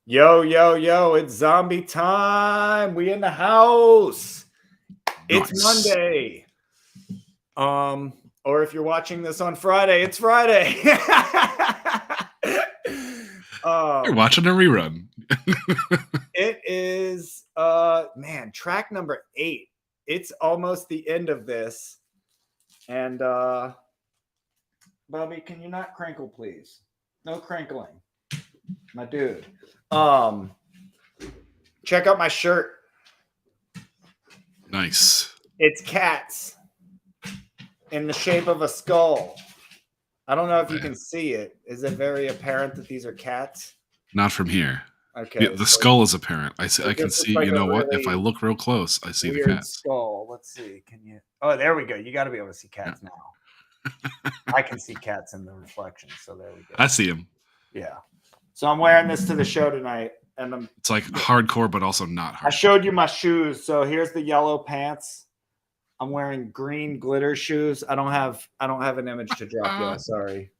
Yo, yo, yo, it's zombie time. We in the house. It's Nice. Monday. Or if you're watching this on Friday, it's Friday. You're watching a rerun. It is man, track number 8. It's almost the end of this. And Bobby, can you not crinkle, please? No crinkling. My dude. Check out my shirt. Nice. It's cats in the shape of a skull. I don't know if you can see it. Is it very apparent that these are cats? Not from here. Okay. Yeah, the skull is apparent. I can see. like You know what? really If I look real close, I see the weird cats. skull. Let's see. Can you? Oh, there we go. You got to be able to see cats now. I can see cats in the reflection. So there we go. I see them. Yeah. So I'm wearing this to the show tonight, and It's like hardcore, but also not hardcore. I showed you my shoes. So here's the yellow pants. I'm wearing green glitter shoes. I don't have an image to drop yet. Sorry.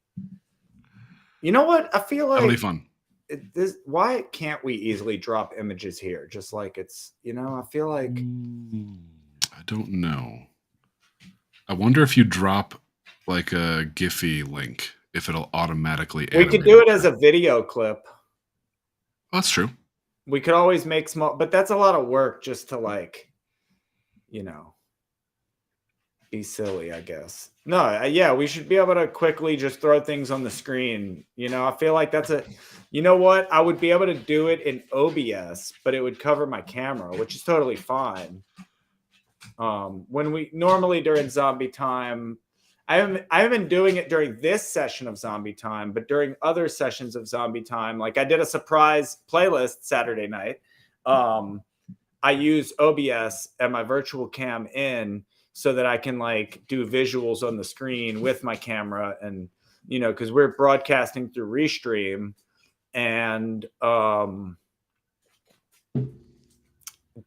You know what? I feel like That'll be fun. Why can't we easily drop images here? Just like it's, I feel like I don't know. I wonder if you drop like a Giphy link, if it'll automatically we could do it as a video clip. Oh, that's true. We could always make small, but that's a lot of work just to be silly, I guess. No, yeah, we should be able to quickly just throw things on the screen. I feel like that's what? I would be able to do it in OBS, but it would cover my camera, which is totally fine. When we normally during zombie time, I haven't been doing it during this session of zombie time, but during other sessions of zombie time, like I did a surprise playlist Saturday night. I use OBS and my virtual cam in so that I can do visuals on the screen with my camera, and because we're broadcasting through Restream, and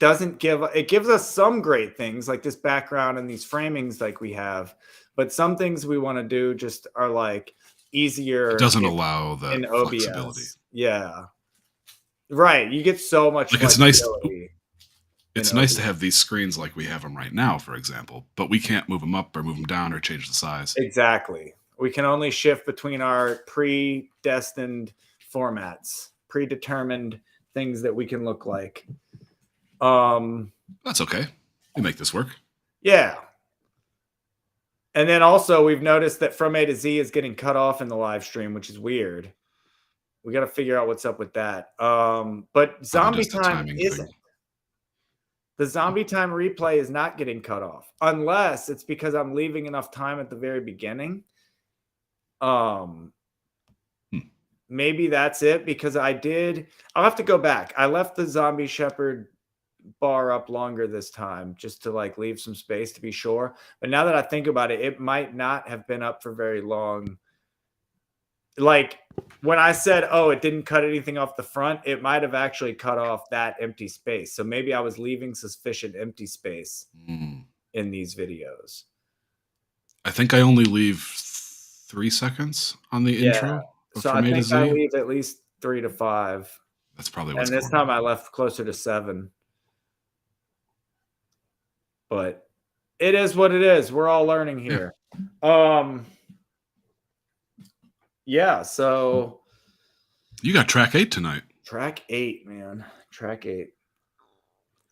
it gives us some great things like this background and these framings like we have, but some things we want to do just are easier. It doesn't allow the in flexibility. OBS. Yeah, right. You get so much flexibility. It's nice to have these screens like we have them right now, for example, but we can't move them up or move them down or change the size. Exactly. We can only shift between our predestined formats, predetermined things that we can look like. That's okay. We make this work. Yeah. And then also we've noticed that From A to Z is getting cut off in the live stream, which is weird. We got to figure out what's up with that. But Zombie Time isn't. The Zombie Time replay is not getting cut off unless it's because I'm leaving enough time at the very beginning. Maybe that's it, because I'll have to go back. I left the Zombie Shepherd bar up longer this time just to leave some space to be sure. But now that I think about it, it might not have been up for very long. When I said, it didn't cut anything off the front, it might have actually cut off that empty space. So maybe I was leaving sufficient empty space in these videos. I think I only leave 3 seconds on the intro. So I think I leave at least 3 to 5. That's probably what's going on. And this time I left closer to 7. But it is what it is. We're all learning here. Yeah, so you got track 8 tonight. Track 8, man. Track 8.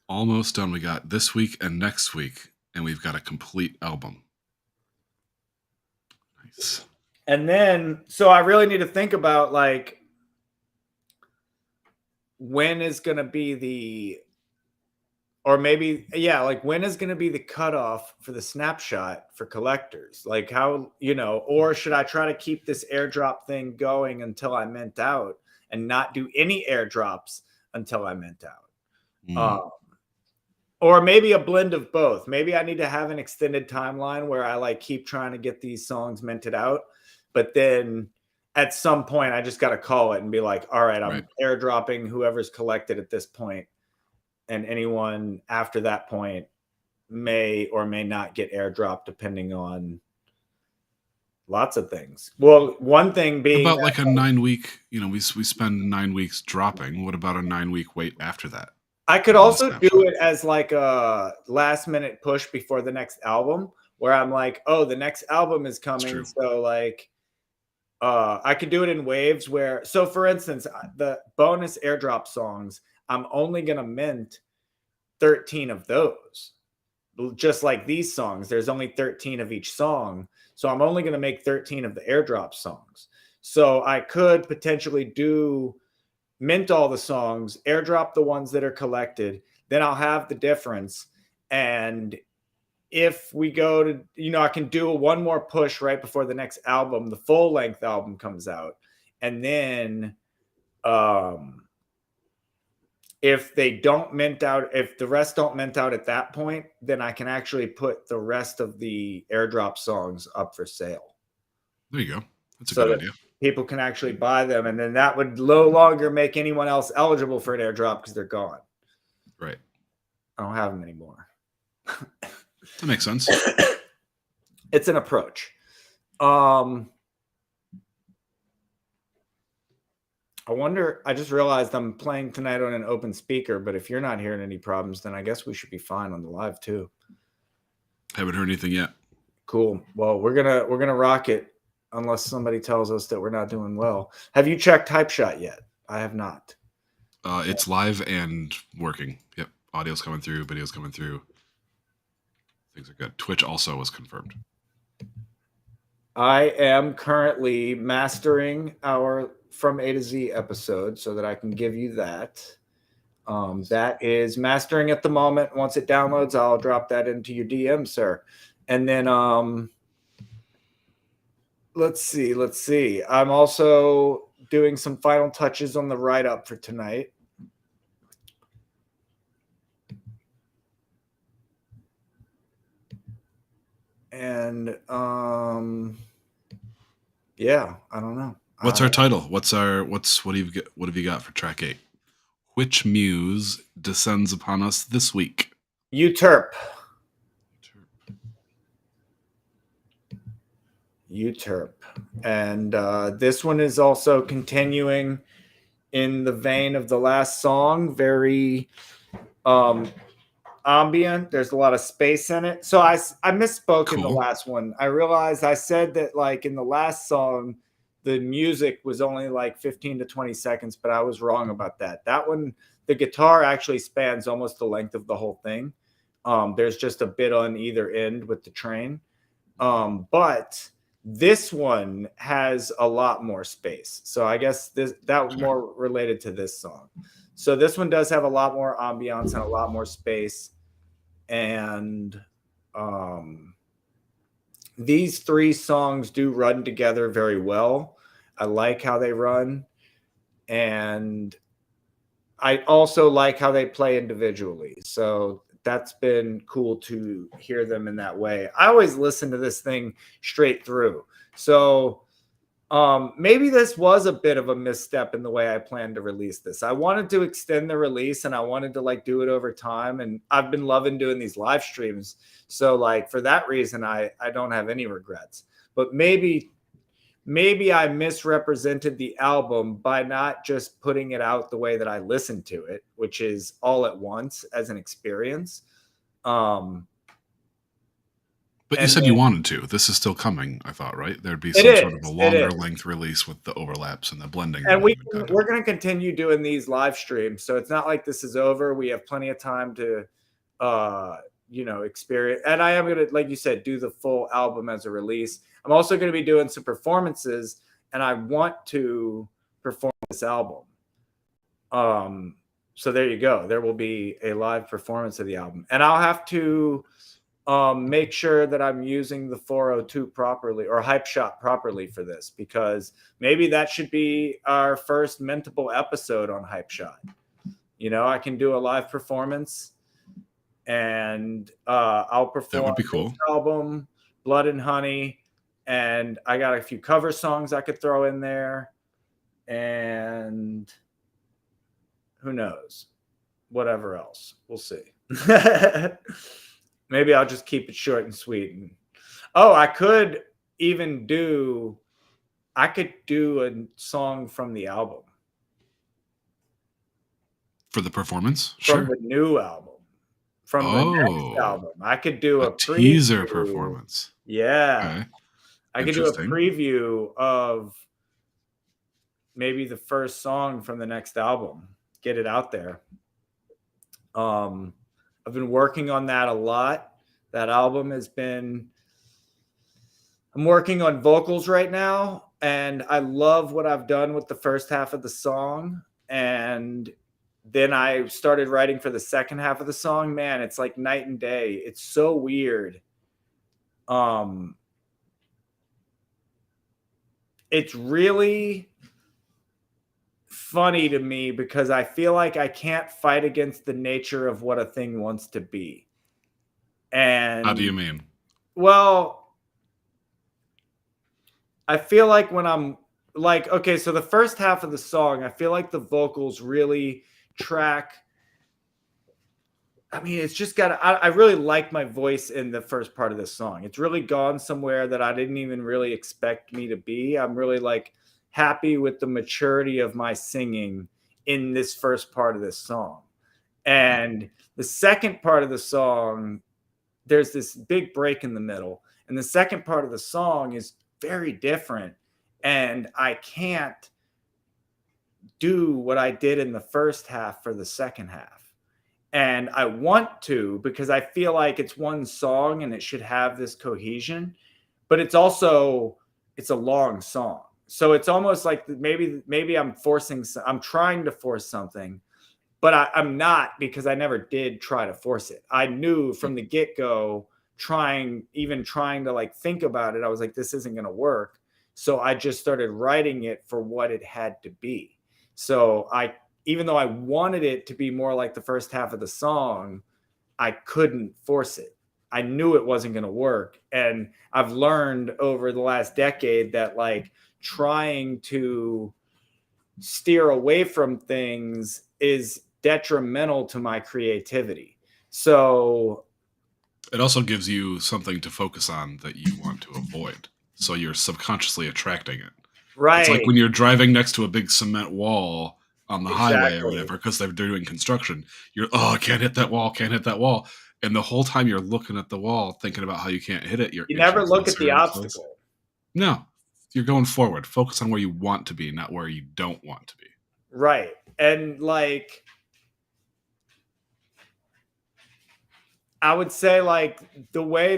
Almost done. We got this week and next week, and we've got a complete album. Nice. And then, so I really need to think about when is going to be when is going to be the cutoff for the snapshot for collectors? How, or should I try to keep this airdrop thing going until I mint out and not do any airdrops until I mint out? Or maybe a blend of both. Maybe I need to have an extended timeline where I keep trying to get these songs minted out, but then at some point I just got to call it and be like, all right, I'm airdropping whoever's collected at this point. And anyone after that point may or may not get airdropped depending on Lots of things. Well, one thing being About that, like a 9 week, we spend 9 weeks dropping. What about a 9 week wait after that? I could On the also do snapshot. it as like a last minute push before the next album, where I'm like, oh, the next album is coming. true. So like I could do it in waves where, so for instance, the bonus airdrop songs, I'm only gonna mint 13 of those. Just like these songs, there's only 13 of each song. So I'm only gonna make 13 of the airdrop songs. So I could potentially do mint all the songs, airdrop the ones that are collected, then I'll have the difference. And if we go to, I can do one more push right before the next album, the full length album comes out. And then if they don't mint out, if the rest don't mint out at that point, then I can actually put the rest of the airdrop songs up for sale. There you go. That's a So good that idea. people can actually buy them. And then that would no longer make anyone else eligible for an airdrop because they're gone. Right. I don't have them anymore. That makes sense. It's an approach. I wonder, I just realized I'm playing tonight on an open speaker, but if you're not hearing any problems, then I guess we should be fine on the live too. Haven't heard anything yet. Cool. Well, we're gonna rock it unless somebody tells us that we're not doing well. Have you checked HypeShot yet? I have not. It's live and working. Yep. Audio's coming through, video's coming through. Things are good. Twitch also was confirmed. I am currently mastering our From A to Z episode so that I can give you that. That is mastering at the moment. Once it downloads, I'll drop that into your DM, sir. And then let's see. I'm also doing some final touches on the write-up for tonight. And yeah, I don't know. What's our title? What have you got for track 8? Which muse descends upon us this week? Uterp. And this one is also continuing in the vein of the last song, very ambient. There's a lot of space in it. So I misspoke in the last one. I realized I said that like in the last song, the music was only like 15 to 20 seconds, but I was wrong about that. That one, the guitar actually spans almost the length of the whole thing. There's just a bit on either end with the train. But this one has a lot more space. So I guess that more related to this song. So this one does have a lot more ambiance and a lot more space. And these 3 songs do run together very well. I like how they run. And I also like how they play individually. So that's been cool to hear them in that way. I always listen to this thing straight through. So maybe this was a bit of a misstep in the way I planned to release this. I wanted to extend the release and I wanted to like do it over time. And I've been loving doing these live streams. So like for that reason, I don't have any regrets. But maybe I misrepresented the album by not just putting it out the way that I listened to it, which is all at once as an experience. But you said you wanted to. This is still coming, I thought, right? There'd be some sort of a longer length release with the overlaps and the blending. And we're going to continue doing these live streams. So it's not like this is over. We have plenty of time to, experience. And I am going to, like you said, do the full album as a release. I'm also going to be doing some performances, and I want to perform this album. So there you go. There will be a live performance of the album, and I'll have to make sure that I'm using the 402 properly or HypeShot properly for this, because maybe that should be our first mintable episode on HypeShot. I can do a live performance, and I'll perform that would be cool. this album, Blood and Honey. And I got a few cover songs I could throw in there. And who knows? Whatever else. We'll see. Maybe I'll just keep it short and sweet. I could even do, I could do a song from the album. For the performance? From Sure. the new album. From the next album. I could do a a teaser preview. performance. Yeah. Okay. I could do a preview of maybe the first song from the next album. Get it out there. I've been working on that a lot. That album has been, I'm working on vocals right now, and I love what I've done with the first half of the song. And then I started writing for the second half of the song. Man, it's like night and day. It's so weird. It's really funny to me because I feel like I can't fight against the nature of what a thing wants to be. And how do you mean? Well, I feel like when I'm like, okay, so the first half of the song, I feel like the vocals really track. I mean, it's just got, I really like my voice in the first part of this song. It's really gone somewhere that I didn't even really expect me to be. I'm really like happy with the maturity of my singing in this first part of this song. And the second part of the song, there's this big break in the middle. And the second part of the song is very different. And I can't do what I did in the first half for the second half. And I want to, because I feel like it's one song and it should have this cohesion, but it's also, it's a long song. So it's almost like maybe I'm trying to force something, but I'm not, because I never did try to force it. I knew from the get-go, trying to like think about it, I was like, this isn't going to work. So I just started writing it for what it had to be. So even though I wanted it to be more like the first half of the song, I couldn't force it. I knew it wasn't going to work. And I've learned over the last decade that like trying to steer away from things is detrimental to my creativity. So it also gives you something to focus on that you want to avoid. So you're subconsciously attracting it. Right. It's like when you're driving next to a big cement wall on the highway or whatever, because they're doing construction. You're, oh, I can't hit that wall, can't hit that wall. And the whole time you're looking at the wall, thinking about how you can't hit it. You never look at the obstacle. No, you're going forward. Focus on where you want to be, not where you don't want to be. Right. And like, I would say like the way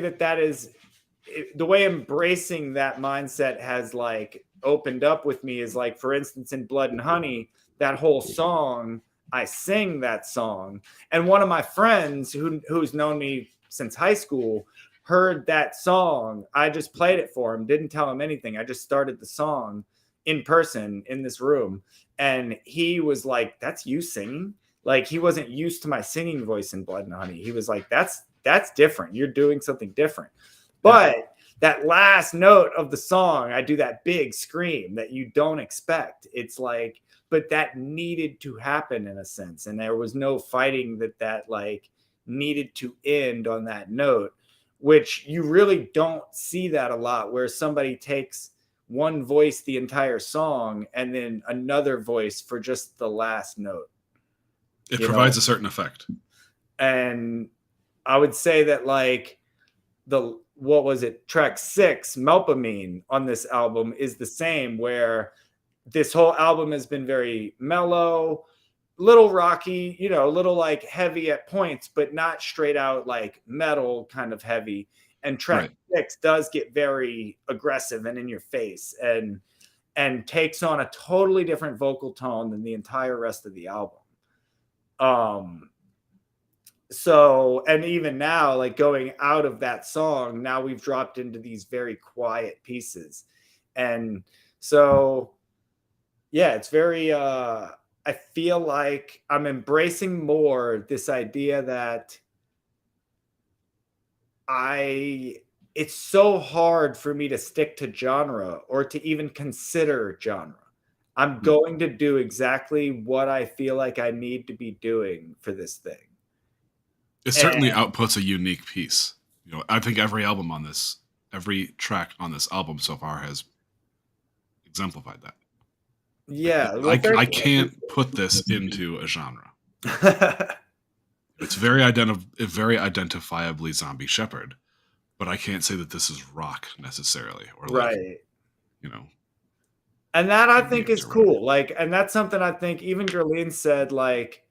embracing that mindset has like opened up with me is like, for instance, in Blood and Honey, that whole song, I sing that song. And one of my friends who's known me since high school heard that song. I just played it for him, didn't tell him anything. I just started the song in person in this room. And he was like, that's you singing? Like, he wasn't used to my singing voice in Blood and Honey. He was like, that's different. You're doing something different. But that last note of the song, I do that big scream that you don't expect. It's like, but that needed to happen in a sense. And there was no fighting that like needed to end on that note, which you really don't see that a lot, where somebody takes one voice the entire song and then another voice for just the last note. It provides a certain effect. And I would say that like what was it? Track 6, Melpomene on this album is the same, where this whole album has been very mellow, little rocky, a little like heavy at points, but not straight out like metal kind of heavy. And track 6 does get very aggressive and in your face and takes on a totally different vocal tone than the entire rest of the album. So, and even now, like going out of that song, now we've dropped into these very quiet pieces. And so, yeah, it's very, I feel like I'm embracing more this idea that it's so hard for me to stick to genre or to even consider genre. I'm going to do exactly what I feel like I need to be doing for this thing. It certainly outputs a unique piece. I think every album on this every track on this album so far has exemplified that. Yeah, well, I can't put this into a genre. It's very identifiably Zombie Shepherd, but I can't say that this is rock necessarily, or like, you know. And that I think is cool. Like, and that's something I think even Gerline said, like,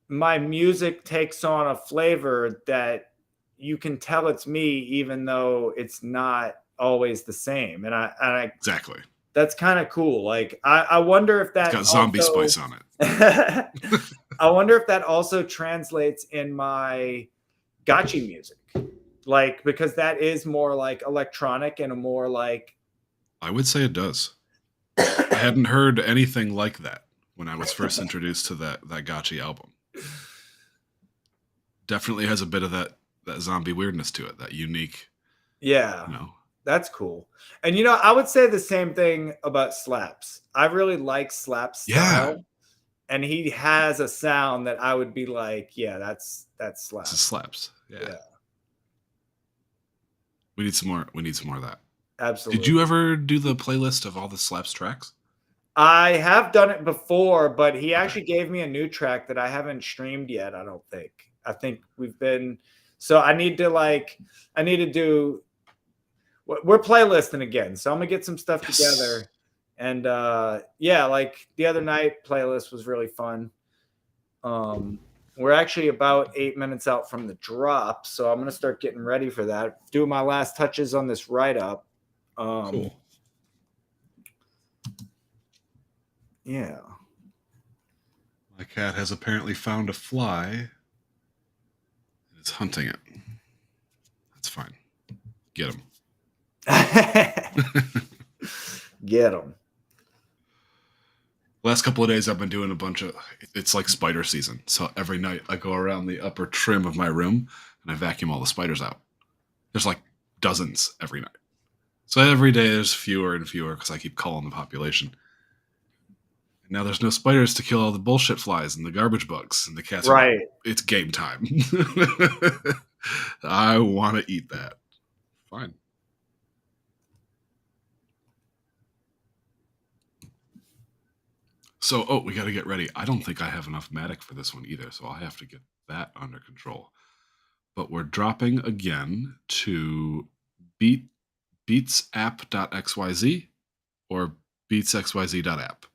my music takes on a flavor that you can tell it's me, even though it's not always the same. And I exactly. That's kind of cool. Like, I wonder if that it's got zombie spice on it. I wonder if that also translates in my gotchi music, like, because that is more like electronic and a more like. I would say it does. I hadn't heard anything like that when I was first introduced to that gotchi album. Definitely has a bit of that zombie weirdness to it, that unique. Yeah. That's cool. And I would say the same thing about Slaps. I really like Slaps style. Yeah. And he has a sound that I would be like, yeah, that's Slaps. This is Slaps. Yeah. We need some more of that. Absolutely. Did you ever do the playlist of all the Slaps tracks? I have done it before, but he actually gave me a new track that I haven't streamed yet, I don't think. I think so I need to do. We're playlisting again, so I'm gonna get some stuff together, and like the other night playlist was really fun. We're actually about 8 minutes out from the drop, so I'm gonna start getting ready for that. Doing my last touches on this write-up. Cool. Yeah. My cat has apparently found a fly and is hunting it. That's fine. Get him. Get them. Last couple of days I've been doing it's like spider season. So every night I go around the upper trim of my room and I vacuum all the spiders out. There's like dozens every night. So every day there's fewer and fewer because I keep culling the population. And now there's no spiders to kill all the bullshit flies and the garbage bugs, and the cats. Right. It's game time. I want to eat that. Fine. So, we got to get ready. I don't think I have enough Matic for this one either, so I'll have to get that under control. But we're dropping again to beatsapp.xyz or beatsxyz.app.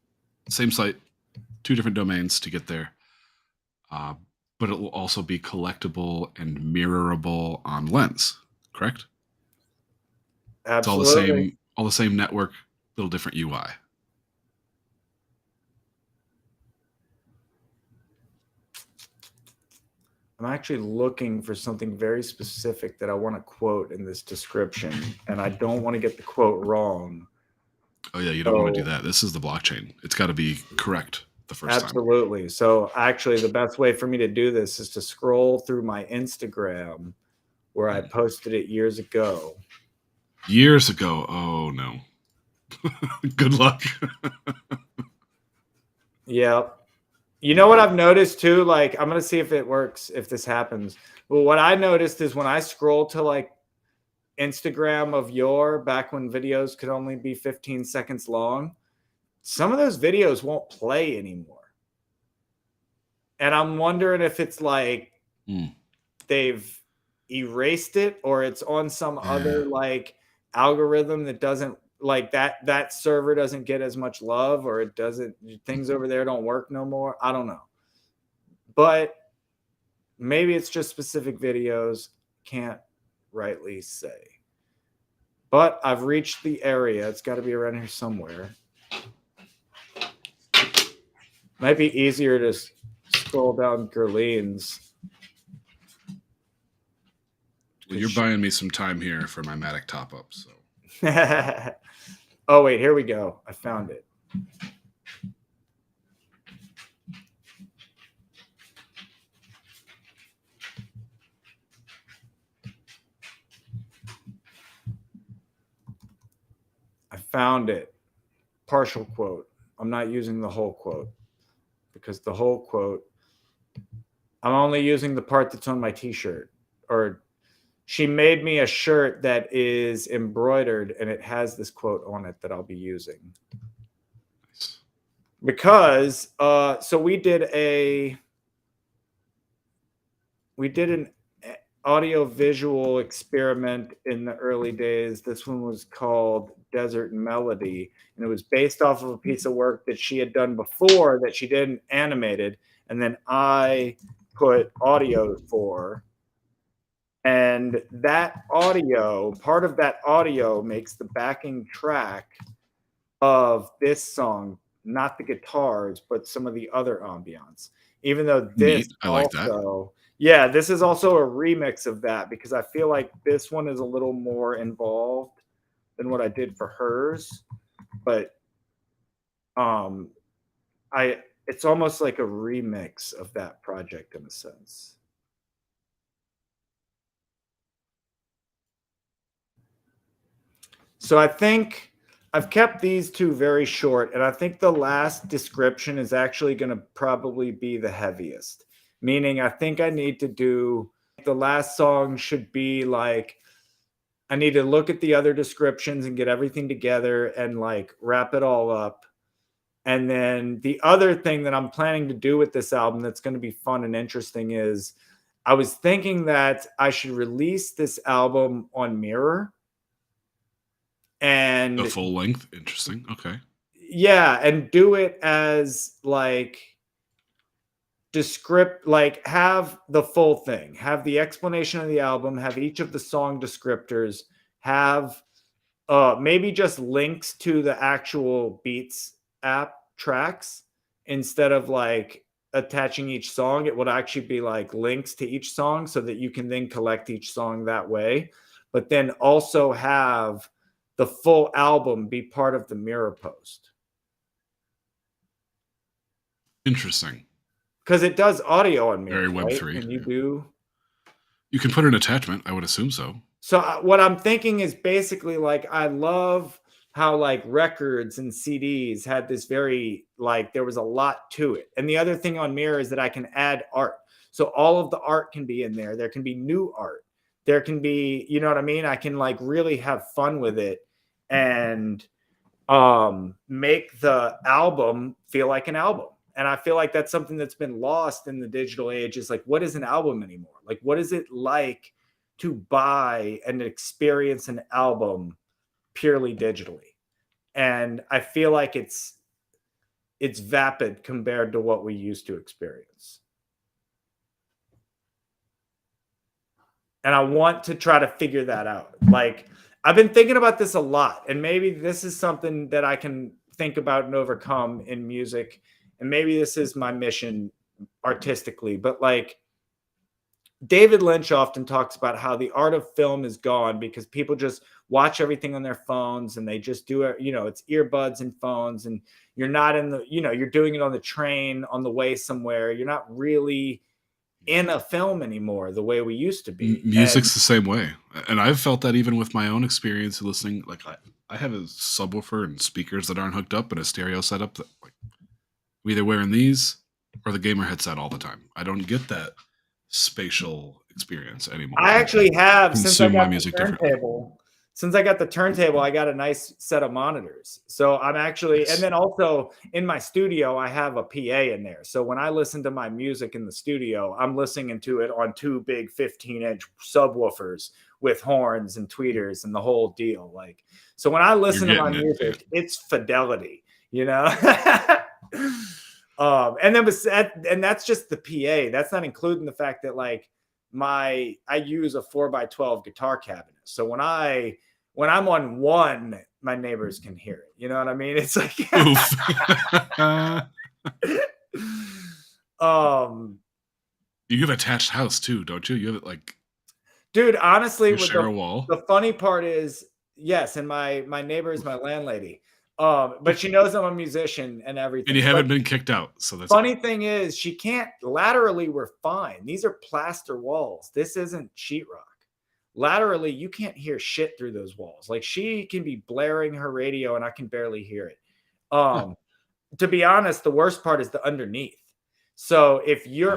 Same site, 2 different domains to get there. But it will also be collectible and mirrorable on Lens, correct? Absolutely. It's all the same network, little different UI. I'm actually looking for something very specific that I want to quote in this description, and I don't want to get the quote wrong. Oh, yeah, you don't want to do that. This is the blockchain. It's got to be correct the first time. Absolutely. So actually, the best way for me to do this is to scroll through my Instagram where I posted it years ago. Years ago? Oh, no. Good luck. Yep. You know what I've noticed too? Like, I'm going to see if it works, if this happens. Well, what I noticed is when I scroll to like Instagram of back when videos could only be 15 seconds long, some of those videos won't play anymore. And I'm wondering if it's like they've erased it or it's on some other like algorithm that doesn't like that server doesn't get as much love, or it doesn't, things over there don't work no more. I don't know. But maybe it's just specific videos. Can't rightly say. But I've reached the area. It's got to be around here somewhere. Might be easier to scroll down Gerline's. Well, you're buying me some time here for my Matic top-up, so. Oh, wait, here we go. I found it. I found it. Partial quote. I'm not using the whole quote because the whole quote, I'm only using the part that's on my t-shirt or she made me a shirt that is embroidered and it has this quote on it that I'll be using. Nice. Because so we did an audio visual experiment in the early days. This one was called Desert Melody, and it was based off of a piece of work that she had done before that she didn't animated, and then I put audio for. And that audio, part of that audio makes the backing track of this song, not the guitars, but some of the other ambiance. Even though this Neat. I like that. also, yeah, this is also a remix of that because I feel like this one is a little more involved than what I did for hers. But I it's almost like a remix of that project in a sense. So I think I've kept these two very short, and I think the last description is actually going to probably be the heaviest. Meaning, I think I need to do the last song should be like I need to look at the other descriptions and get everything together and like wrap it all up. And then the other thing that I'm planning to do with this album that's going to be fun and interesting is I was thinking that I should release this album on Mirror. A And full length. Interesting. Okay. yeah, and do it as like descript like have the full thing, have the explanation of the album, have each of the song descriptors, have maybe just links to the actual Beats app tracks instead of like attaching each song. It would actually be like links to each song so that you can then collect each song that way, but then also have the full album be part of the Mirror post. Interesting. Because it does audio on Very Mirror, right? Web3. And you Yeah. do. You can put an attachment. I would assume so. So what I'm thinking is basically like I love how like records and CDs had this very like there was a lot to it. And the other thing on Mirror is that I can add art. So all of the art can be in there. There can be new art. There can be, you know what I mean? I can like really have fun with it and make the album feel like an album. And I feel like that's something that's been lost in the digital age is like, what is an album anymore? Like, what is it like to buy and experience an album purely digitally? And I feel like it's vapid compared to what we used to experience. And I want to try to figure that out. Like, I've been thinking about this a lot, and maybe this is something that I can think about and overcome in music. And maybe this is my mission artistically, but like David Lynch often talks about how the art of film is gone because people just watch everything on their phones and they just do it, you know, it's earbuds and phones, and you're not in the, you know, you're doing it on the train on the way somewhere. You're not really in a film anymore the way we used to be. Music's the same way. And I've felt that even with my own experience listening. Like, I have a subwoofer and speakers that aren't hooked up and a stereo setup that like I'm either wearing these or the gamer headset all the time. I don't get that spatial experience anymore. I actually have Consume my music differently. Since I got the turntable, I got a nice set of monitors. So I'm actually, Nice. and then also in my studio, I have a PA in there. So when I listen to my music in the studio, I'm listening to it on two big 15-inch subwoofers with horns and tweeters and the whole deal. Like, so when I listen to my getting it, music, it's fidelity, you know? And then and that's just the PA. That's not including the fact that like I use a 4x12 guitar cabinet. So when I'm on one, my neighbors can hear it. You know what I mean? It's like You have attached house too, don't you? You have like dude, honestly, you with share a wall. the funny part is yes, and my neighbor is my landlady. But she knows I'm a musician and everything. And you haven't But been kicked out, so that's funny thing is she can't laterally, we're fine. These are plaster walls. This isn't sheetrock. Laterally, you can't hear shit through those walls. Like she can be blaring her radio and I can barely hear it. To be honest, the worst part is the underneath. So if you're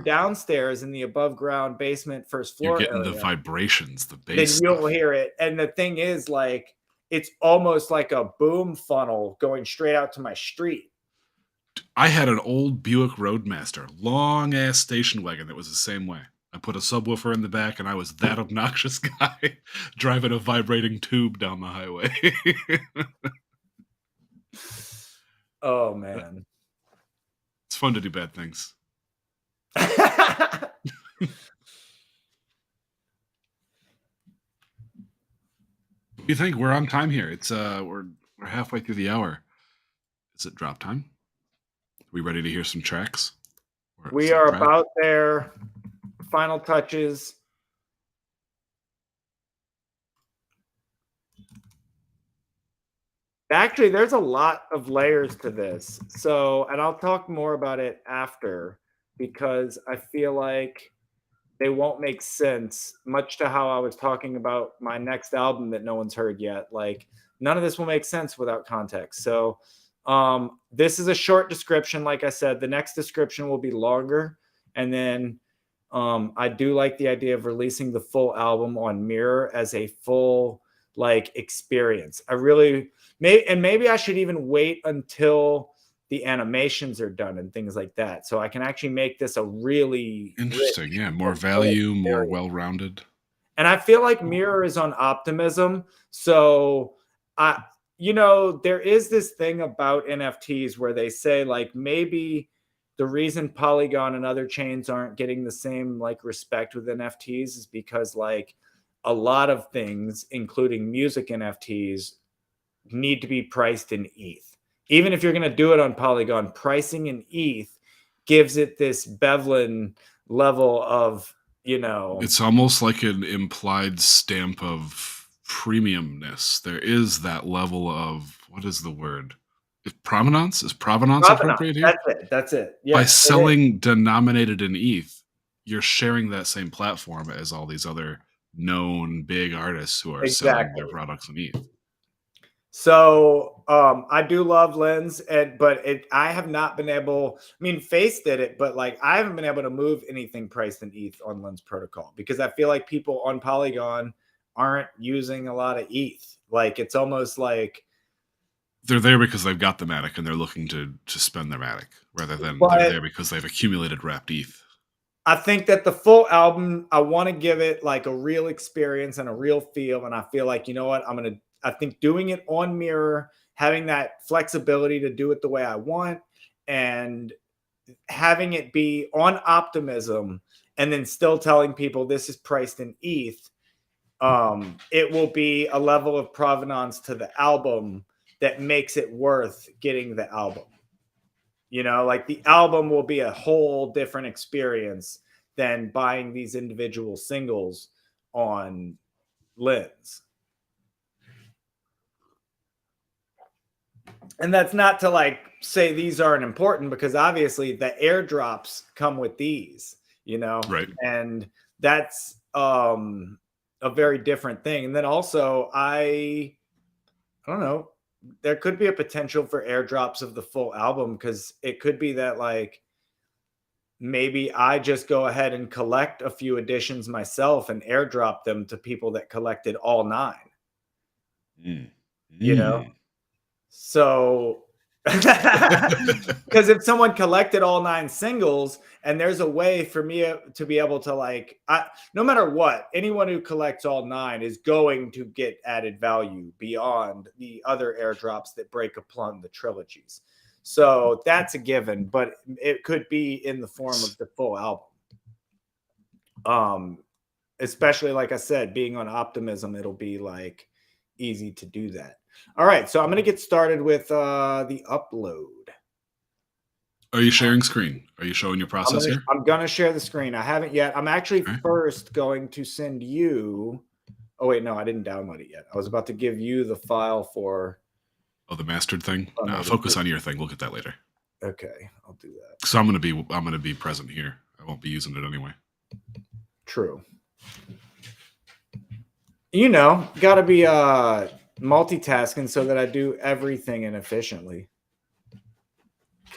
downstairs in the above ground basement first you're floor getting the area, vibrations, the bass then you'll stuff. hear it. And the thing is, like, it's almost like a boom funnel going straight out to my street. I had an old Buick Roadmaster, long ass station wagon that was the same way. I put a subwoofer in the back, and I was that obnoxious guy driving a vibrating tube down the highway. Oh man. It's fun to do bad things. You think we're on time here? It's we're halfway through the hour. Is it drop time? Are we ready to hear some tracks? We are about there. Final touches. Actually, there's a lot of layers to this. So, and I'll talk more about it after because I feel like they won't make sense, much to how I was talking about my next album that no one's heard yet. Like, none of this will make sense without context. So, this is a short description. Like I said, the next description will be longer. And then I do like the idea of releasing the full album on Mirror as a full like experience. I really maybe I should even wait until the animations are done and things like that, so I can actually make this a really interesting, rich, yeah, more value, more experience. well-rounded. And I feel like Mirror is on Optimism, so there is this thing about NFTs where they say like maybe the reason Polygon and other chains aren't getting the same like respect with NFTs is because like a lot of things, including music NFTs, need to be priced in ETH. Even if you're going to do it on Polygon, pricing in ETH gives it this Bevlin level of, It's almost like an implied stamp of premiumness. There is that level of, what is the word? Provenance? Is provenance appropriate here? That's it. By Yes, selling denominated in ETH, you're sharing that same platform as all these other known big artists who are selling their products in ETH. So I do love Lens, but I have not been able. I mean, Face did it, but like I haven't been able to move anything priced in ETH on Lens Protocol because I feel like people on Polygon aren't using a lot of ETH. Like it's almost like they're there because they've got the Matic and they're looking to spend their Matic rather than they're there because they've accumulated wrapped ETH. I think that the full album, I want to give it like a real experience and a real feel. And I feel like, you know what, I think doing it on Mirror, having that flexibility to do it the way I want and having it be on Optimism and then still telling people this is priced in ETH, it will be a level of provenance to the album that makes it worth getting the album. Like the album will be a whole different experience than buying these individual singles on Lens. And that's not to like say these aren't important because obviously the airdrops come with these, right? And that's a very different thing. And then also I don't know, there could be a potential for airdrops of the full album because it could be that like maybe I just go ahead and collect a few editions myself and airdrop them to people that collected all 9. So because if someone collected all 9 singles and there's a way for me to be able to like no matter what, anyone who collects all 9 is going to get added value beyond the other airdrops that break upon the trilogies. So that's a given, but it could be in the form of the full album. Especially like I said, being on Optimism, it'll be like easy to do that. All right, so I'm going to get started with the upload. Are you sharing screen? Are you showing your process here? I'm going to share the screen. I haven't yet. I'm actually first going to send you. Oh, wait, no, I didn't download it yet. I was about to give you the file for. Oh, the mastered thing? No, focus on your thing. We'll get that later. Okay, I'll do that. So I'm gonna be present here. I won't be using it anyway. True. Gotta be multitasking so that I do everything inefficiently.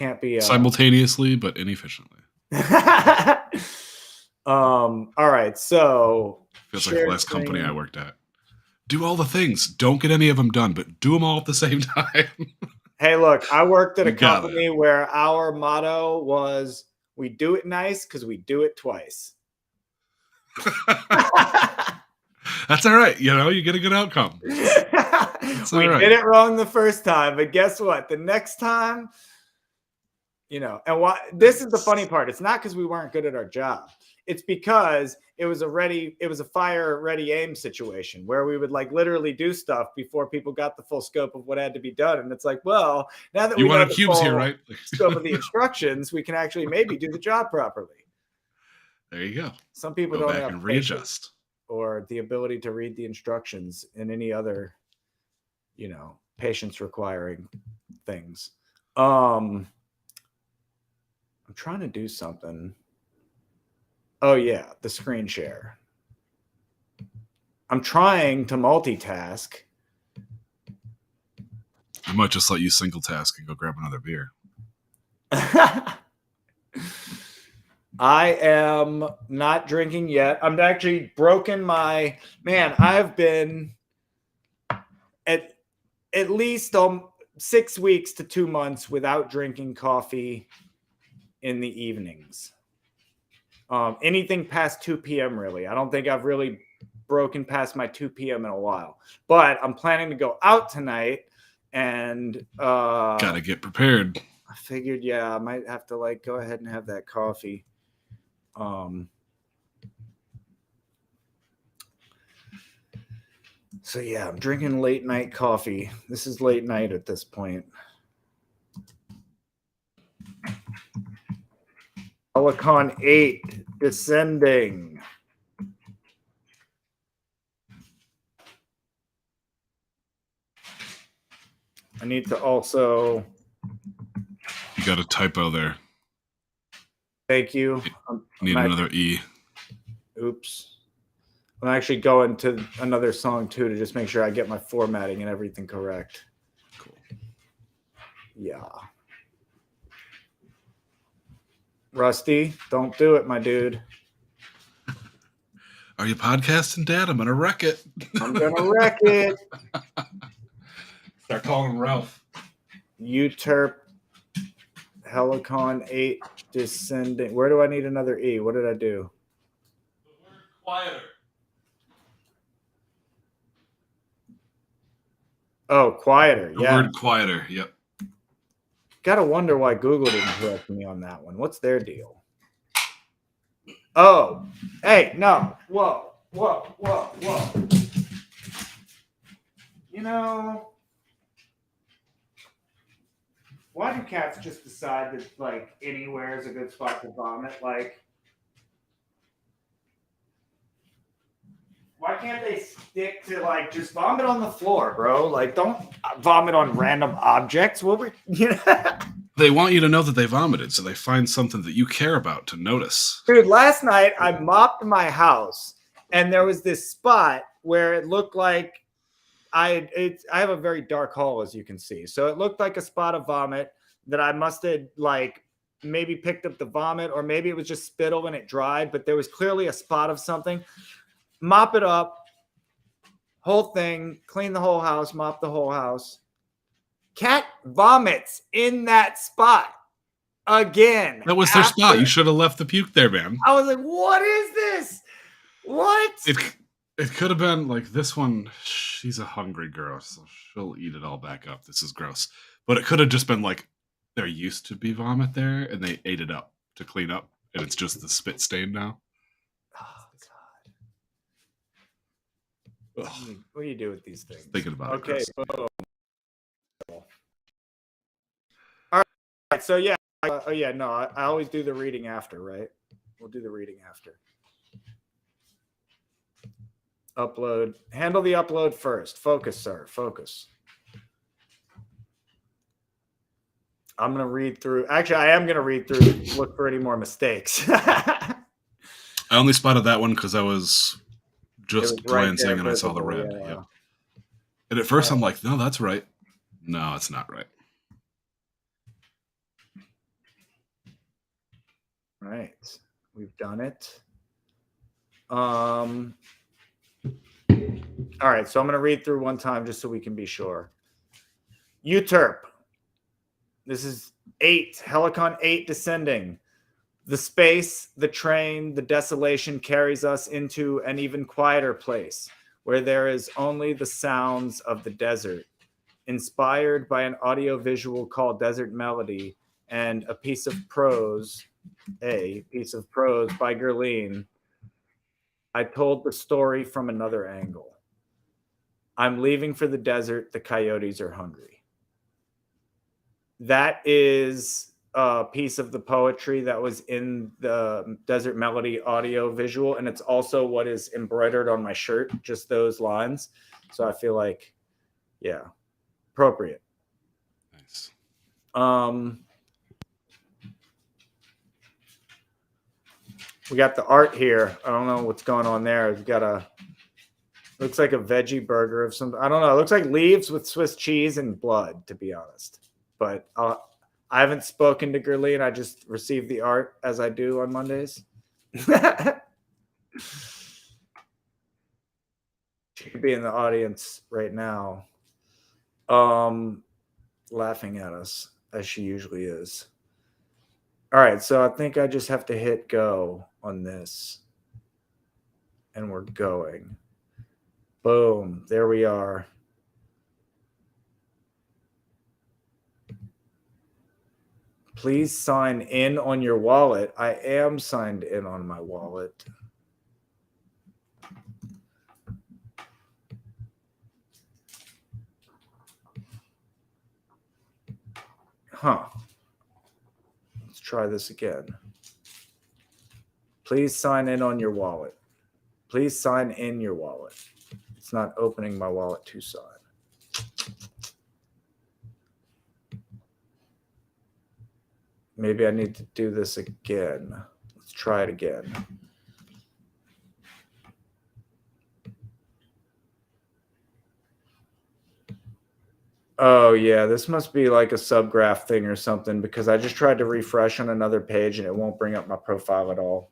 can't be simultaneously but inefficiently. All right, so Feels like the last company I worked at. Do all the things. Don't get any of them done, but do them all at the same time. Hey, look, I worked at a company where our motto was, we do it nice because we do it twice. That's all right. You know, you get a good outcome. We did it wrong the first time, but guess what? The next time, you know, and this is the funny part. It's not because we weren't good at our job. It's because it was a fire ready aim situation where we would like literally do stuff before people got the full scope of what had to be done. And it's like, well, now that we know the cubes full here, right? scope of the instructions, we can actually maybe do the job properly. There you go. Some people go don't back have and readjust or the ability to read the instructions in any other, you know, patience requiring things. I'm trying to do something. Oh yeah, the screen share. I'm trying to multitask. I might just let you single task and go grab another beer. I am not drinking yet. I'm actually broken my man. I've been at least 6 weeks to 2 months without drinking coffee in the evenings. Anything past 2 p.m. really. I don't think I've really broken past my 2 p.m. in a while. But I'm planning to go out tonight and gotta get prepared. I figured, yeah, I might have to like go ahead and have that coffee. So yeah, I'm drinking late night coffee. This is late night at this point. Helicon 8 descending. I need to also. You got a typo there. Thank you. Need another E. Oops. I'm actually going to another song too to just make sure I get my formatting and everything correct. Cool. Yeah. Rusty, don't do it, my dude. Are you podcasting, Dad? I'm gonna wreck it. I'm gonna wreck it. Start calling him Ralph. UTERP Helicon 8 descending. Where do I need another E? What did I do? The word quieter. Oh, quieter. The yeah. word quieter. Yep. Gotta wonder why Google didn't correct me on that one. What's their deal? Oh, hey, no. Whoa. You know, why do cats just decide that like anywhere is a good spot to vomit? Like, why can't they stick to like just vomit on the floor, bro? Like, don't vomit on random objects. What were you know? They want you to know that they vomited, so they find something that you care about to notice. Dude, last night I mopped my house, and there was this spot where it looked like I have a very dark hall, as you can see. So it looked like a spot of vomit that I must have like maybe picked up the vomit, or maybe it was just spittle when it dried, but there was clearly a spot of something. Mop it up, whole thing, clean the whole house, mop the whole house. Cat vomits in that spot again. That was their spot. You should have left the puke there, man. I was like, what is this? What? It could have been like this one. She's a hungry girl, so she'll eat it all back up. This is gross. But it could have just been like there used to be vomit there, and they ate it up to clean up, and it's just the spit stain now. Oh, God. Ugh. What do you do with these things? Thinking about it. Okay. All right. So, yeah. Oh, yeah. No, I always do the reading after, right? We'll do the reading after. Upload. Handle the upload first. Focus, sir. Focus. I'm going to read through. Actually, I am going to read through, look for any more mistakes. I only spotted that one because I was just glancing and I saw the red. Yeah. Yep. And at first I'm like, no, that's right. No, it's not right. right. We've done it. All right. So I'm going to read through one time just so we can be sure. Uterp. This is 8. Helicon 8 descending. The space, the train, the desolation carries us into an even quieter place where there is only the sounds of the desert. Inspired by an audio-visual called Desert Melody and a piece of prose by Gerline, I told the story from another angle. I'm leaving for the desert. The coyotes are hungry. That is a piece of the poetry that was in the Desert Melody audio visual, and it's also what is embroidered on my shirt, just those lines. So I feel like, yeah, appropriate. Nice. We got the art here. I don't know what's going on there. We've got looks like a veggie burger of some, I don't know. It looks like leaves with Swiss cheese and blood, to be honest. But I haven't spoken to Gerline. I just received the art as I do on Mondays. She could be in the audience right now, laughing at us as she usually is. All right, so I think I just have to hit go on this. And we're going. Boom, there we are. Please sign in on your wallet. I am signed in on my wallet. Huh. Let's try this again. Please sign in on your wallet. Please sign in your wallet. It's not opening my wallet to sign. Maybe I need to do this again. Let's try it again. Oh, yeah, this must be like a subgraph thing or something because I just tried to refresh on another page and it won't bring up my profile at all.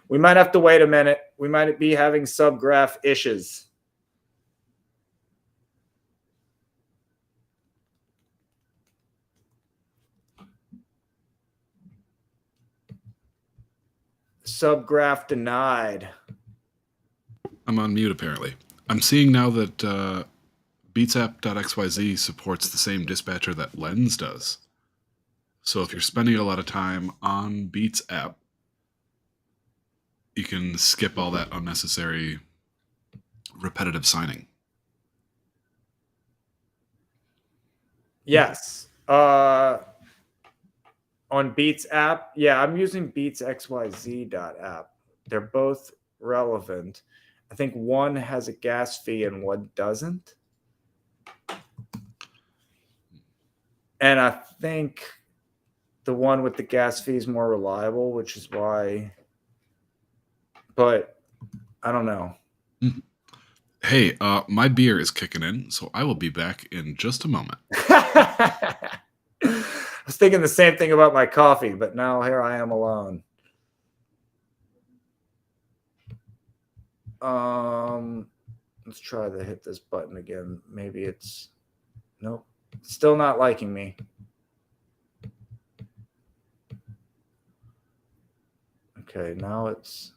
We might have to wait a minute. We might be having subgraph issues. Subgraph denied. I'm on mute, apparently. I'm seeing now that beatsapp.xyz supports the same dispatcher that Lens does. So if you're spending a lot of time on Beats app, you can skip all that unnecessary repetitive signing. Yes. On Beats app, yeah, I'm using beatsxyz.app. They're both relevant. I think one has a gas fee and one doesn't. And I think the one with the gas fee is more reliable, which is why. But I don't know. Hey, my beer is kicking in, so I will be back in just a moment. I was thinking the same thing about my coffee, but now here I am alone. Let's try to hit this button again. Maybe it's nope. Still not liking me. Okay, now it's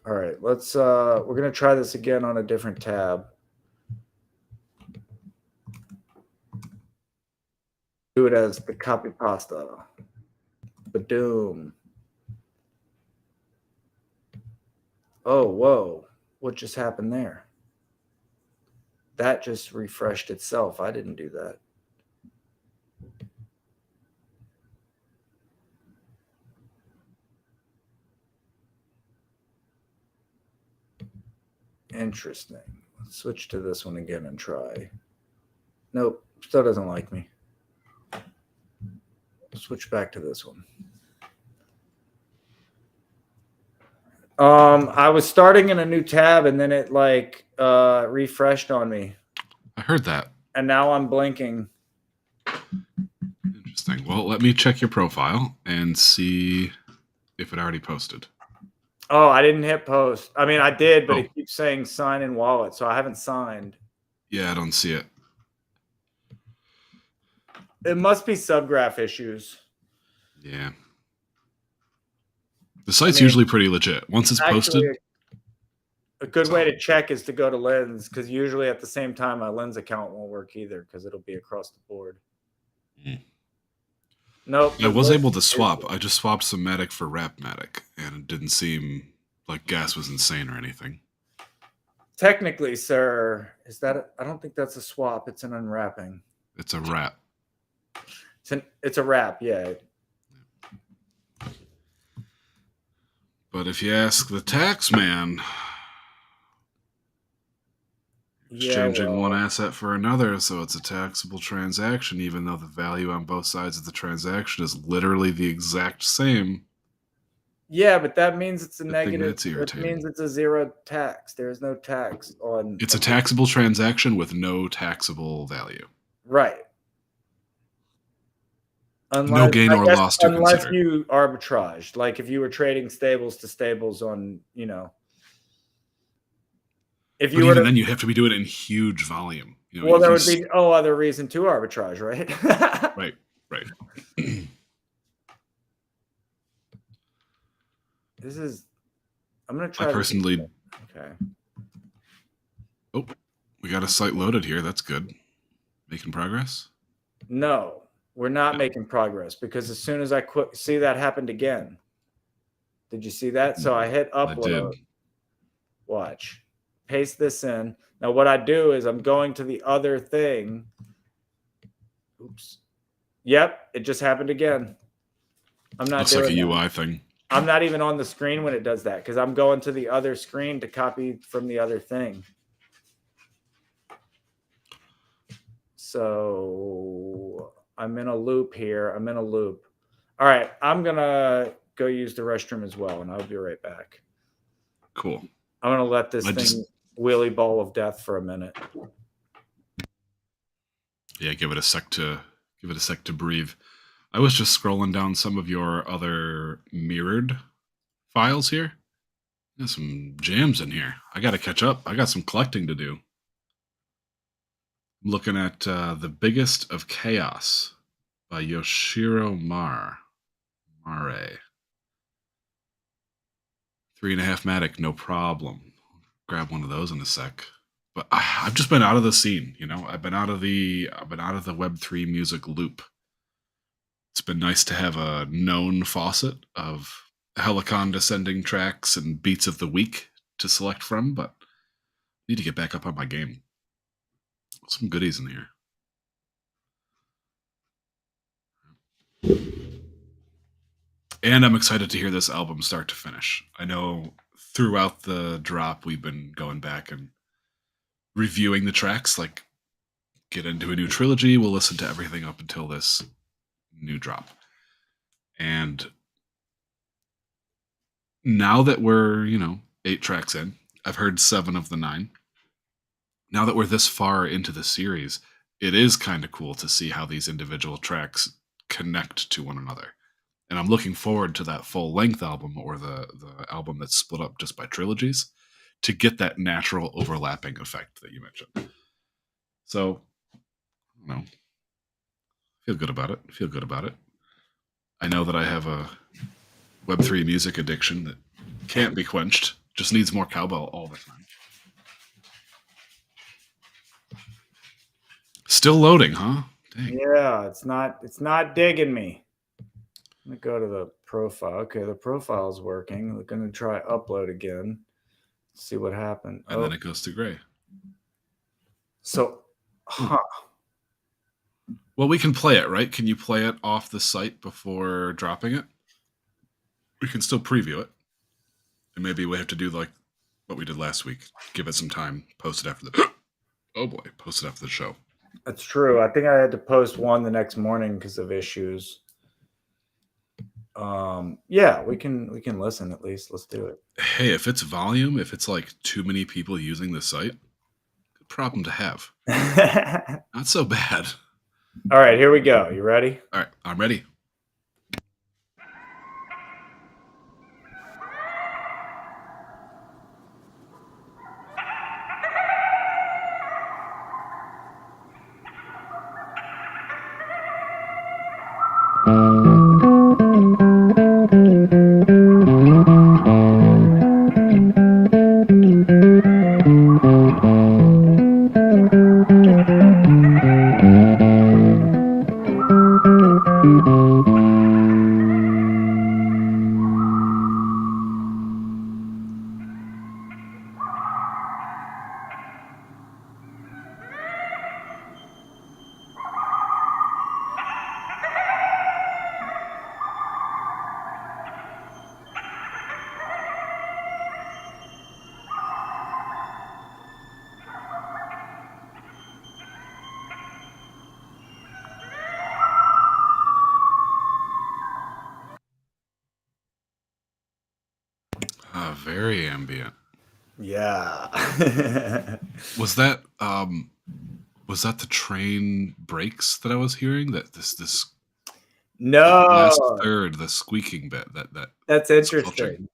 all right. Let's we're gonna try this again on a different tab. Do it as the copy pasta. Badoom. Oh, whoa. What just happened there? That just refreshed itself. I didn't do that. Interesting. Let's switch to this one again and try. Nope, still doesn't like me. Switch back to this one. I was starting in a new tab and then it like refreshed on me. I heard that. And now I'm blinking. Interesting. Interesting. Well, let me check your profile and see if it already posted. Oh, I didn't hit post. I mean, I did, but Oh. it keeps saying sign in wallet, so I haven't signed. Yeah, I don't see it. It must be subgraph issues. Yeah. The site's usually pretty legit. Once it's Actually, posted, a good way to check is to go to Lens, because usually at the same time my Lens account won't work either, because it'll be across the board. Nope. I was able to swap. I just swapped some Matic for Rapmatic, and it didn't seem like gas was insane or anything. Technically, sir, is that? I don't think that's a swap. It's an unwrapping. It's a wrap. It's a wrap. Yeah. But if you ask the tax man, exchanging one asset for another, so it's a taxable transaction, even though the value on both sides of the transaction is literally the exact same. Yeah, but that means it's a negative. That's irritating. It means it's a zero tax. There is no tax on. It's a taxable transaction with no taxable value. Right. No gain or loss to consider. Unless you arbitrage, like if you were trading stables to stables on, if you were then you have to be doing it in huge volume. Well, there would be no other reason to arbitrage, right? Right. I'm going to try. I personally. Okay. Oh, we got a site loaded here. That's good. Making progress? No, we're not making progress, because as soon as I see that happened again. Did you see that? So I hit upload. I did. Watch. Paste this in. Now what I do is I'm going to the other thing. Oops. Yep, it just happened again. I'm not Looks doing like a UI thing. I'm not even on the screen when it does that, because I'm going to the other screen to copy from the other thing. So I'm in a loop here. I'm in a loop. All right. I'm going to go use the restroom as well, and I'll be right back. Cool. I'm going to let this thing wheelie ball of death for a minute. Yeah, give it a sec to breathe. I was just scrolling down some of your other mirrored files here. There's some jams in here. I got to catch up. I got some collecting to do. I'm looking at The Biggest of Chaos by Yoshiro Mare. 3.5 Matic, no problem. Grab one of those in a sec. But I've just been out of the scene, I've been out of the Web3 music loop. It's been nice to have a known faucet of Helicon descending tracks and beats of the week to select from, but I need to get back up on my game. Some goodies in here. And I'm excited to hear this album start to finish. I know throughout the drop, we've been going back and reviewing the tracks, like get into a new trilogy. We'll listen to everything up until this new drop. And now that we're, 8 tracks in, I've heard 7 of the 9. Now that we're this far into the series, it is kind of cool to see how these individual tracks connect to one another. And I'm looking forward to that full-length album, or the album that's split up just by trilogies, to get that natural overlapping effect that you mentioned. So, feel good about it. I know that I have a Web3 music addiction that can't be quenched. Just needs more cowbell all the time. Still loading, huh? Dang. Yeah, it's not digging me. I'm going to go to the profile. Okay, the profile is working. We're going to try upload again. See what happened. And then it goes to gray. So, Well, we can play it, right? Can you play it off the site before dropping it? We can still preview it. And maybe we have to do like what we did last week. Give it some time. Post it after the... Oh boy, post it after the show. That's true. I think I had to post one the next morning because of issues. Yeah, we can listen at least. Let's do it. Hey, if it's volume, if it's like too many people using the site, good problem to have. Not so bad. All right, here we go. You ready? All right, I'm ready. Very ambient. Yeah. Was that the train brakes that I was hearing? That this the last No, third, the squeaking bit, that that's squelching. interesting.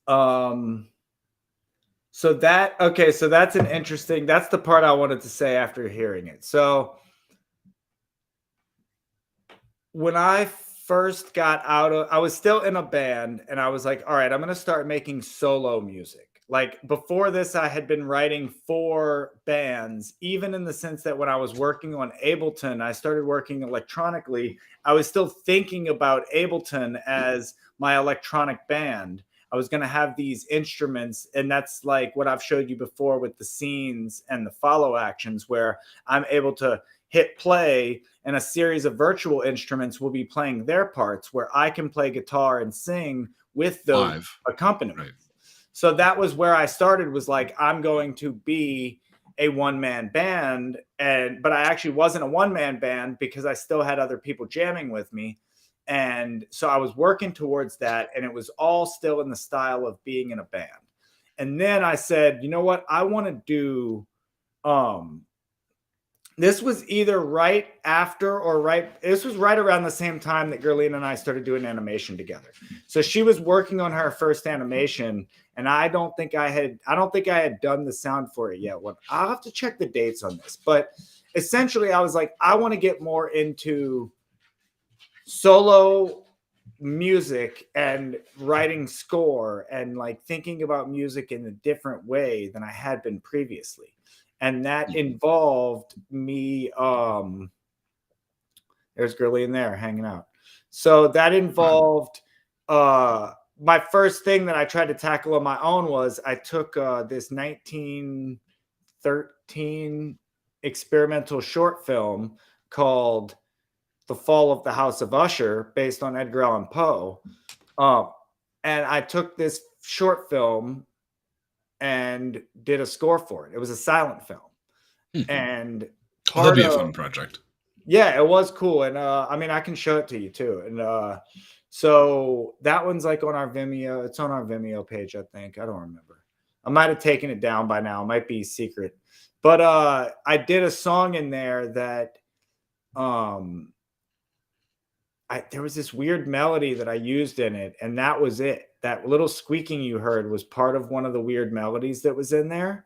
Um, so that's an interesting, that's the part I wanted to say after hearing it. So when I first got out of, I was still in a band and I was like, all right, I'm going to start making solo music. Like before this, I had been writing for bands, even in the sense that when I was working on Ableton, I started working electronically. I was still thinking about Ableton as my electronic band. I was going to have these instruments, and that's like what I've showed you before with the scenes and the follow actions, where I'm able to hit play and a series of virtual instruments will be playing their parts where I can play guitar and sing with those Live. accompaniments. Right. So that was where I started, was like, I'm going to be a one-man band. But I actually wasn't a one-man band because I still had other people jamming with me. And so I was working towards that, and it was all still in the style of being in a band. And then I said, you know what? I want to do this was either right after or right, this was right around the same time that Gerline and I started doing animation together. So she was working on her first animation, and I don't think I had done the sound for it yet. I'll have to check the dates on this, but essentially I was like, I want to get more into solo music and writing score and like thinking about music in a different way than I had been previously. And that involved me there's Girly in there hanging out. So that involved my first thing that I tried to tackle on my own was I took this 1913 experimental short film called The Fall of the House of Usher, based on Edgar Allan Poe. Um, and I took this short film and did a score for it. It was a silent film. And Oh, that'd part be a of, fun project. yeah, it was cool. And I mean, I can show it to you too. And so that one's like on our Vimeo. It's on our Vimeo page, I think. I don't remember. I might have taken it down by now. It might be secret. But I did a song in there that there was this weird melody that I used in it, and that was it. That little squeaking you heard was part of one of the weird melodies that was in there.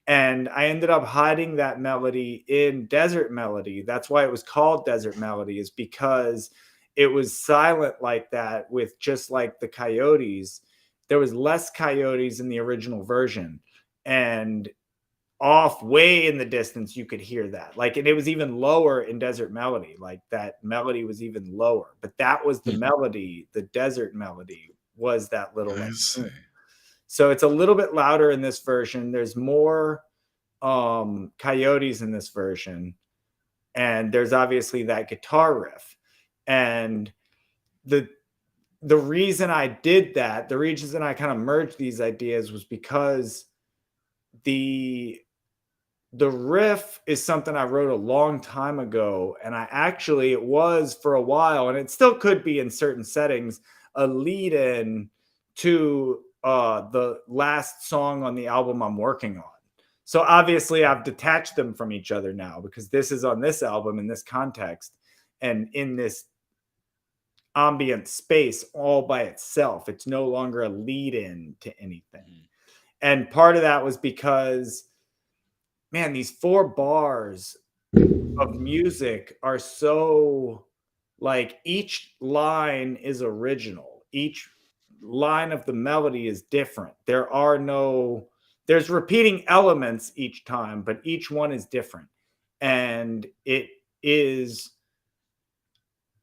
And I ended up hiding that melody in Desert Melody. That's why it was called Desert Melody, is because it was silent like that, with just like the coyotes. There was less coyotes in the original version. And off way in the distance you could hear that, like, and it was even lower in Desert Melody, like that melody was even lower, but that was the melody. The Desert Melody was that little I like see. so it's a little bit louder in this version. There's more coyotes in this version, and there's obviously that guitar riff. And the reason I did that, the reason I kind of merged these ideas, was because the riff is something I wrote a long time ago. And it was for a while, and it still could be in certain settings, a lead in to the last song on the album I'm working on. So obviously I've detached them from each other now because this is on this album in this context and in this ambient space all by itself. It's no longer a lead in to anything. And part of that was because, man, these 4 bars of music are so, like, each line is original. Each line of the melody is different. There's repeating elements each time, but each one is different. And it is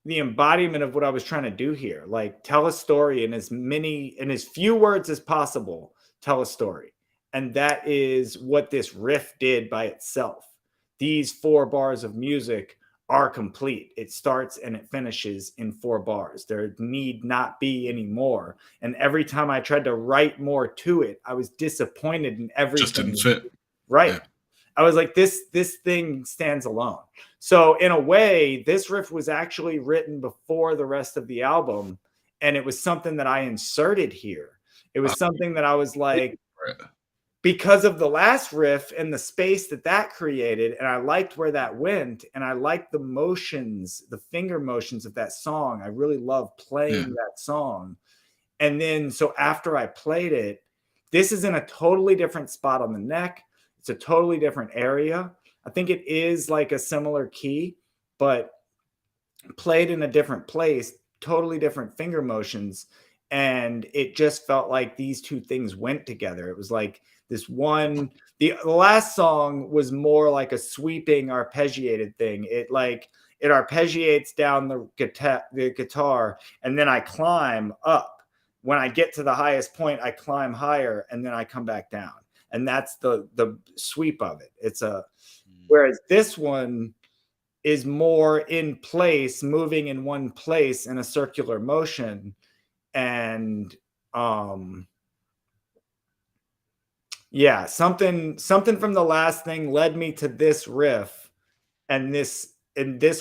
the embodiment of what I was trying to do here. Like, tell a story in as few words as possible, tell a story. And that is what this riff did by itself. These 4 bars of music are complete. It starts and it finishes in 4 bars. There need not be any more. And every time I tried to write more to it, I was disappointed in everything. Just didn't fit. Right. Yeah. I was like, this thing stands alone. So in a way, this riff was actually written before the rest of the album. And it was something that I inserted here. It was something that I was like, because of the last riff and the space that created, and I liked where that went, and I liked the motions, the finger motions of that song. I really love playing that song. And then, so after I played it, this is in a totally different spot on the neck. It's a totally different area. I think it is like a similar key, but played in a different place, totally different finger motions. And it just felt like these two things went together. It was like this one, the last song was more like a sweeping arpeggiated thing. It arpeggiates down the guitar, and then I climb up. When I get to the highest point, I climb higher, and then I come back down. And that's the sweep of it. Whereas this one is more in place, moving in one place in a circular motion. And something from the last thing led me to this riff, and this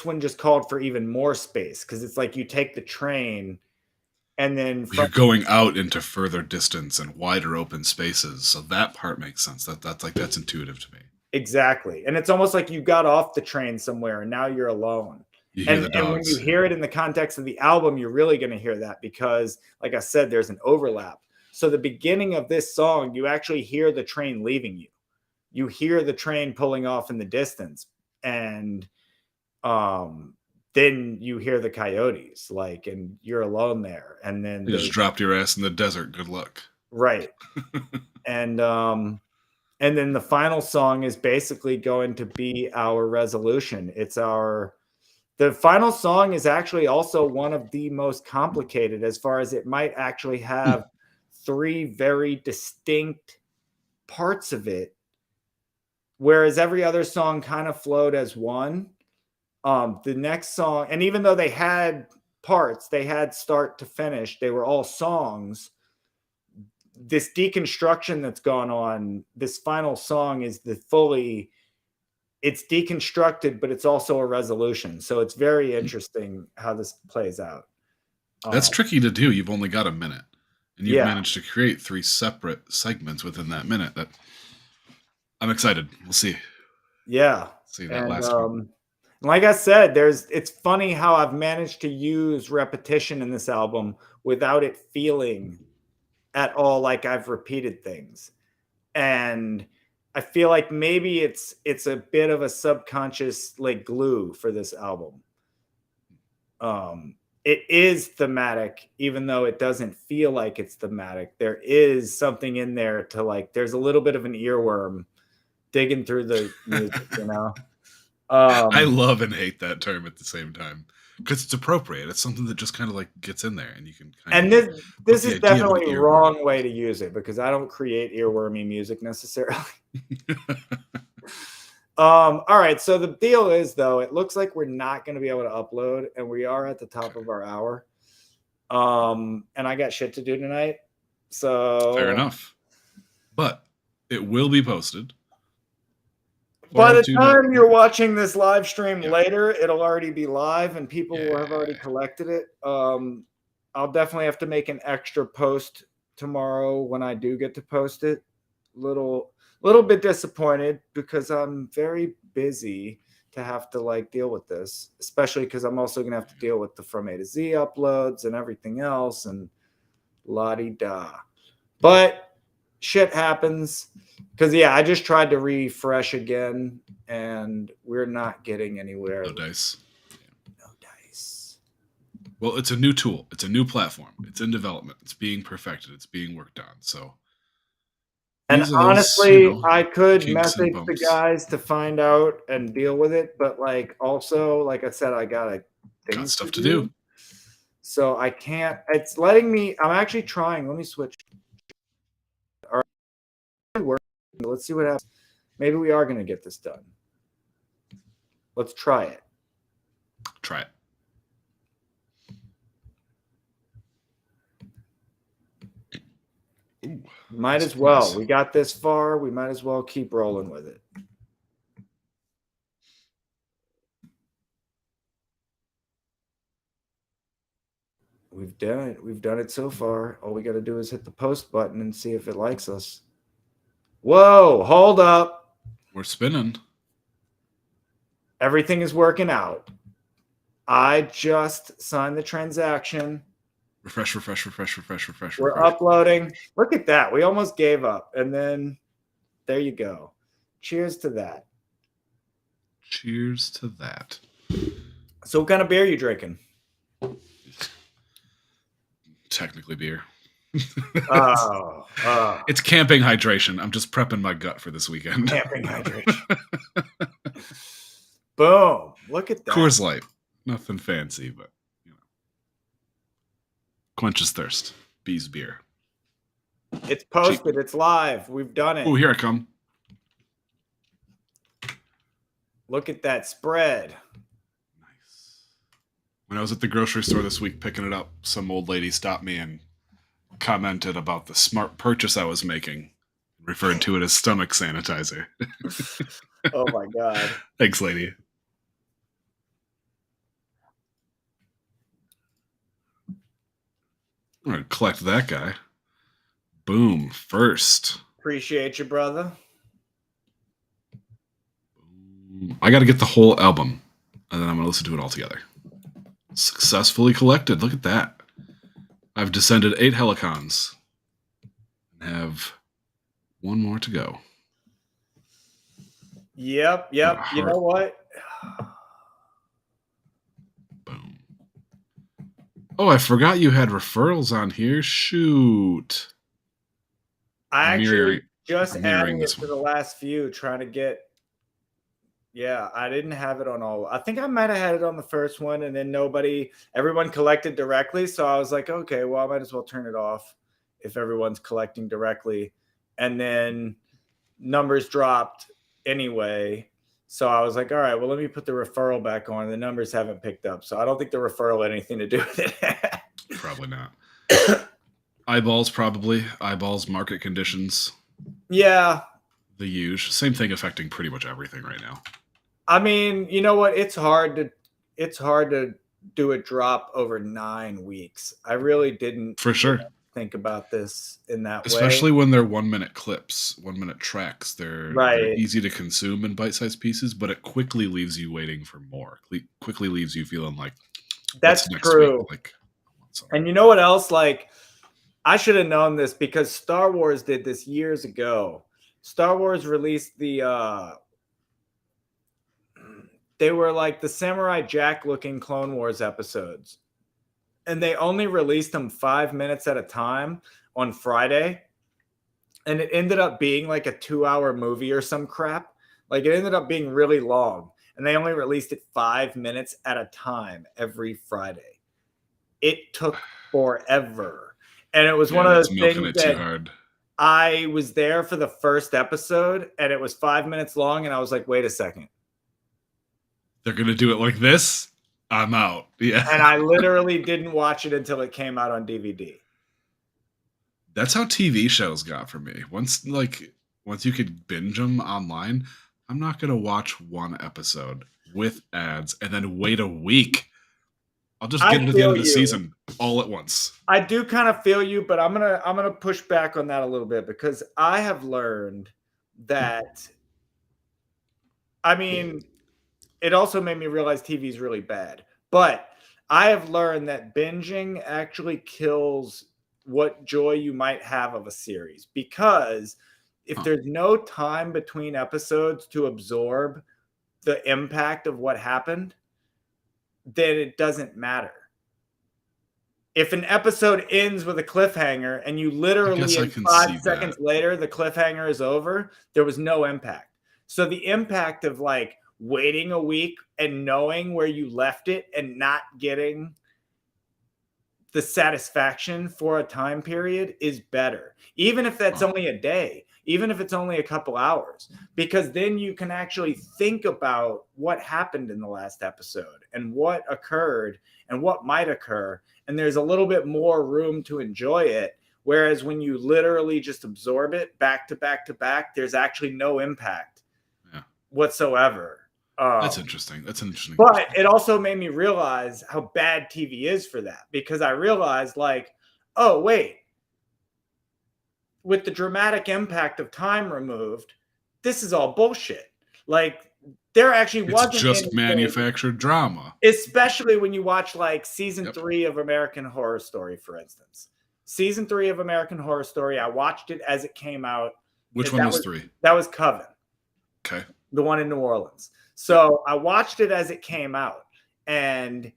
one just called for even more space, because it's like you take the train and then you're going out into further distance and wider open spaces. So that part makes sense. That's intuitive to me. Exactly. And it's almost like you got off the train somewhere and now you're alone. You hear the dogs. And when you hear it in the context of the album, you're really going to hear that because, like I said, there's an overlap. So the beginning of this song, you actually hear the train leaving you. You hear the train pulling off in the distance. And then you hear the coyotes, like, and you're alone there. And then you just dropped your ass in the desert. Good luck. Right. And then the final song is basically going to be our resolution. The final song is actually also one of the most complicated, as far as it might actually have 3 very distinct parts of it, whereas every other song kind of flowed as one. The next song, and even though they had parts, they had start to finish, they were all songs. This deconstruction that's gone on, this final song is it's deconstructed, but it's also a resolution. So it's very interesting how this plays out. That's tricky to do. You've only got a minute, and you've managed to create 3 separate segments within that minute. That I'm excited. We'll see. Yeah. See that last one. Like I said, it's funny how I've managed to use repetition in this album without it feeling at all like I've repeated things. And I feel like maybe it's a bit of a subconscious like glue for this album. It is thematic, even though it doesn't feel like it's thematic. There is something in there to, like, there's a little bit of an earworm digging through the music, you know? I love and hate that term at the same time, because it's appropriate. It's something that just kind of like gets in there, and you can kind of. This is definitely the wrong way to use it, because I don't create earwormy music necessarily. All right. So the deal is, though, it looks like we're not going to be able to upload, and we are at the top of our hour. And I got shit to do tonight. So fair enough. But it will be posted. By the time you're watching this live stream later, it'll already be live, and people will have already collected it. I'll definitely have to make an extra post tomorrow when I do get to post it. little bit disappointed because I'm very busy to have to like deal with this, especially because I'm also gonna have to deal with the From A to Z uploads and everything else and la di da. But shit happens. Because yeah, I just tried to refresh again and we're not getting anywhere. No dice. No dice. Well, it's a new tool. It's a new platform. It's in development. It's being perfected. It's being worked on. So And these are those, honestly, I could kinks and message the bumps. guys to find out and deal with it, but like also, like I said, I got Got things stuff to to do. so I can't. It's letting me. I'm actually trying. Let me switch. All right, let's see what happens. Maybe we are going to get this done. Let's try it. Try it. Ooh, might as well. We got this far. We might as well keep rolling with it. We've done it. We've done it so far. All we got to do is hit the post button and see if it likes us. Whoa, hold up. We're spinning. Everything is working out. I just signed the transaction. Refresh. We're uploading. Look at that. We almost gave up. And then there you go. Cheers to that. Cheers to that. So what kind of beer are you drinking? Technically beer. It's camping hydration. I'm just prepping my gut for this weekend. Camping hydration. Boom. Look at that. Coors Light. Nothing fancy, but you know. Quenches thirst. Bees beer. It's posted. It's live. We've done it. Oh, here I come. Look at that spread. Nice. When I was at the grocery store this week picking it up, some old lady stopped me and commented about the smart purchase I was making, referred to it as stomach sanitizer. Oh my God. Thanks, lady. I'm going to collect that guy. Boom. First. Appreciate you, brother. I got to get the whole album, and then I'm going to listen to it all together. Successfully collected. Look at that. I've descended 8 Helicons and have one more to go. Yep. You know what? Boom. Oh, I forgot you had referrals on here. Shoot. I actually just added it to the last few, trying to get. Yeah, I didn't have it on all. I think I might have had it on the first one, and then everyone collected directly. So I was like, okay, well, I might as well turn it off if everyone's collecting directly. And then numbers dropped anyway. So I was like, all right, well, let me put the referral back on. The numbers haven't picked up. So I don't think the referral had anything to do with it. Probably not. Eyeballs, probably. Eyeballs, market conditions. Yeah. The huge. Same thing affecting pretty much everything right now. I mean, you know what? It's hard to do a drop over 9 weeks. I really didn't for sure think about this in that way. Especially when they're 1 minute clips, 1 minute tracks. They're easy to consume in bite-sized pieces, but it quickly leaves you waiting for more. Quickly leaves you feeling like that's true. Like, and you know what else? Like, I should have known this because Star Wars did this years ago. Star Wars released they were like the Samurai Jack looking Clone Wars episodes. And they only released them 5 minutes at a time on Friday. And it ended up being like a 2-hour movie or some crap. Like it ended up being really long. And they only released it 5 minutes at a time every Friday. It took forever. And it was one of those things that I was there for the first episode and it was 5 minutes long. And I was like, wait a second. They're going to do it like this? I'm out. Yeah. And I literally didn't watch it until it came out on DVD. That's how TV shows got for me. Once you could binge them online, I'm not going to watch one episode with ads and then wait a week I'll just I get it at the end feel of the you. season all at once. I do kind of feel you, but I'm gonna push back on that a little bit because I have learned that. I mean, it also made me realize TV is really bad. But I have learned that binging actually kills what joy you might have of a series because if Huh. there's no time between episodes to absorb the impact of what happened, then it doesn't matter. If an episode ends with a cliffhanger and you I literally guess I in can see 5 seconds that. later the cliffhanger is over, there was no impact. So the impact of like waiting a week and knowing where you left it and not getting the satisfaction for a time period is better. Even if that's Huh. only a day, even if it's only a couple hours, because then you can actually think about what happened in the last episode and what occurred and what might occur. And there's a little bit more room to enjoy it. Whereas when you literally just absorb it back to back to back, there's actually no impact whatsoever. That's interesting. That's an interesting. But it also made me realize how bad TV is for that because I realized, like, oh, wait, with the dramatic impact of time removed, this is all bullshit. Like, there actually It's wasn't just anything, manufactured drama. especially when you watch like season 3 of American Horror Story, for instance. Season 3 of American Horror Story, I watched it as it came out. Which one was 3? That was Coven. Okay. The one in New Orleans. So I watched it as it came out. And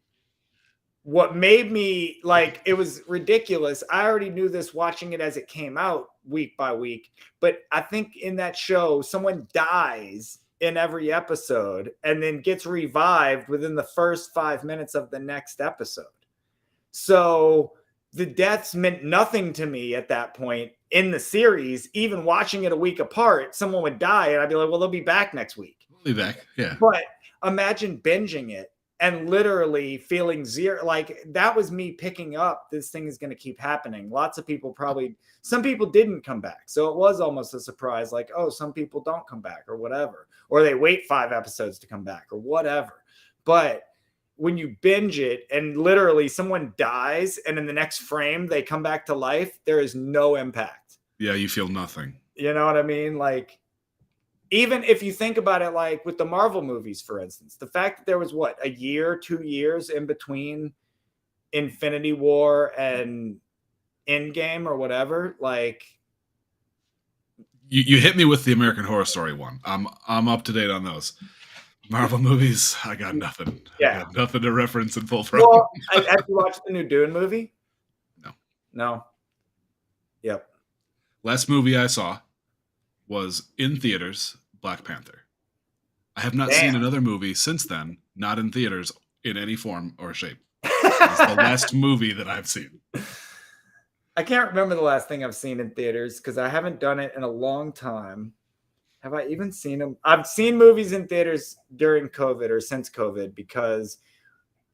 what made me like it was ridiculous. I already knew this watching it as it came out week by week. But I think in that show, someone dies in every episode and then gets revived within the first 5 minutes of the next episode. So the deaths meant nothing to me at that point in the series. Even watching it a week apart, someone would die and I'd be like, well, they'll be back next week. We'll be back. Yeah. But imagine binging it and literally feeling zero. Like that was me picking up this thing is going to keep happening. Lots of people some people didn't come back. So it was almost a surprise. Like, oh, some people don't come back or whatever, or they wait 5 episodes to come back or whatever. But when you binge it and literally someone dies and in the next frame they come back to life, there is no impact. Yeah, you feel nothing. You know what I mean? Like, even if you think about it, like with the Marvel movies, for instance, the fact that there was a year, 2 years in between Infinity War and Endgame or whatever, like you hit me with the American Horror Story one. I'm up to date on those. Marvel movies, I got nothing. Yeah. I got nothing to reference and pull from. Well, have you watched the new Dune movie? No. Yep. Last movie I saw was in theaters, Black Panther. I have not seen another movie since then, not in theaters in any form or shape. It's the last movie that I've seen. I can't remember the last thing I've seen in theaters because I haven't done it in a long time. Have I even seen them? I've seen movies in theaters during COVID or since COVID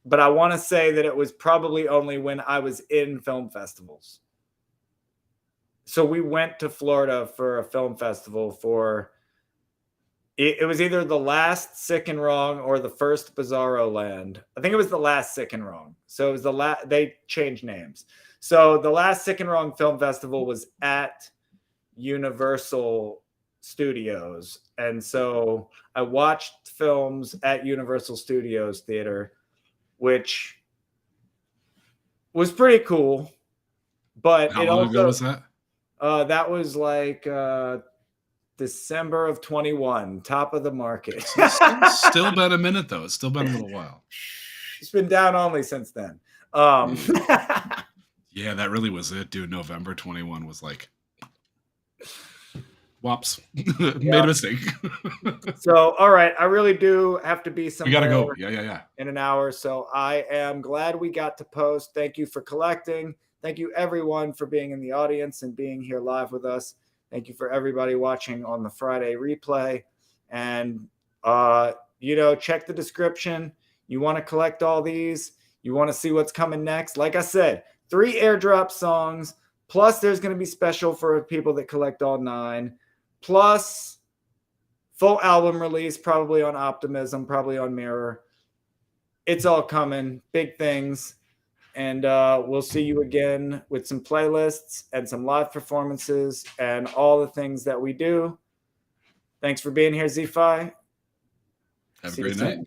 but I want to say that it was probably only when I was in film festivals. So we went to Florida for a film festival it was either the last Sick and Wrong or the first Bizarro Land. I think it was the last Sick and Wrong. So it was they changed names. So the last Sick and Wrong Film Festival was at Universal Studios. And so I watched films at Universal Studios Theater, which was pretty cool. But How long ago was that? That was like December of 21, top of the market. Still been a minute though. It's still been a little while. It's been down only since then. Yeah, that really was it, dude. November 21 was like, whoops, made a mistake. So, all right, I really do have to be somewhere. We gotta go. Yeah. In an hour. So I am glad we got to post. Thank you for collecting. Thank you everyone for being in the audience and being here live with us. Thank you for everybody watching on the Friday replay. And, check the description. You want to collect all these. You want to see what's coming next. Like I said, 3 airdrop songs. Plus there's going to be special for people that collect all 9. Plus full album release, probably on Optimism, probably on Mirror. it's all coming. Big things. And we'll see you again with some playlists and some live performances and all the things that we do. Thanks for being here, Z-Fi. Have a See you great night. soon.